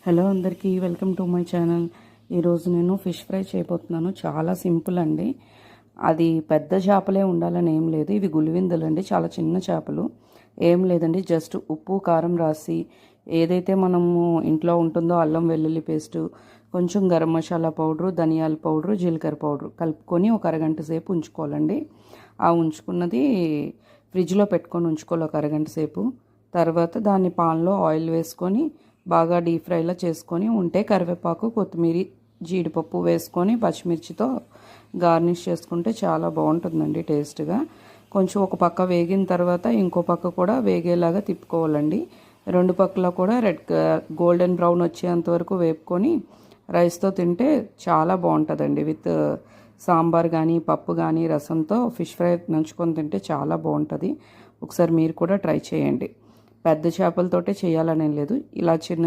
Hello అందరికీ welcome to my channel. ఈరోజు నేను ఫిష్ ఫ్రై చేయబోతున్నాను. చాలా సింపుల్ అండి. అది పెద్ద చేపలే ఉండాలని ఏం లేదు. ఇవి గులివిందలు అండి, చాలా చిన్న చేపలు. ఏం లేదండి, జస్ట్ ఉప్పు కారం రాసి ఏదైతే మనము ఇంట్లో ఉంటుందో అల్లం వెల్లుల్లి పేస్టు, కొంచెం గరం మసాలా పౌడరు, ధనియాల పౌడరు, జీలకర్ర పౌడరు కలుపుకొని ఒక అరగంట సేపు ఉంచుకోవాలండి. ఆ ఉంచుకున్నది ఫ్రిడ్జ్లో పెట్టుకొని ఉంచుకోవాలి ఒక అరగంట సేపు. తర్వాత దాన్ని పాన్లో ఆయిల్ వేసుకొని బాగా డీప్ ఫ్రైలా చేసుకొని ఉంటే కరివేపాకు, కొత్తిమీర, జీడిపప్పు వేసుకొని పచ్చిమిర్చితో గార్నిష్ చేసుకుంటే చాలా బాగుంటుందండి టేస్ట్గా. కొంచెం ఒక పక్క వేగిన తర్వాత ఇంకో పక్క కూడా వేగేలాగా తిప్పుకోవాలండి. రెండు పక్కల కూడా గోల్డెన్ బ్రౌన్ వచ్చేంత వరకు వేపుకొని రైస్తో తింటే చాలా బాగుంటుందండి. విత్ సాంబార్ కానీ పప్పు కానీ రసంతో ఫిష్ ఫ్రై నంచుకొని తింటే చాలా బాగుంటుంది. ఒకసారి మీరు కూడా ట్రై చేయండి. పెద్ద చేపలతోటే చేయాలనేం లేదు, ఇలా చిన్న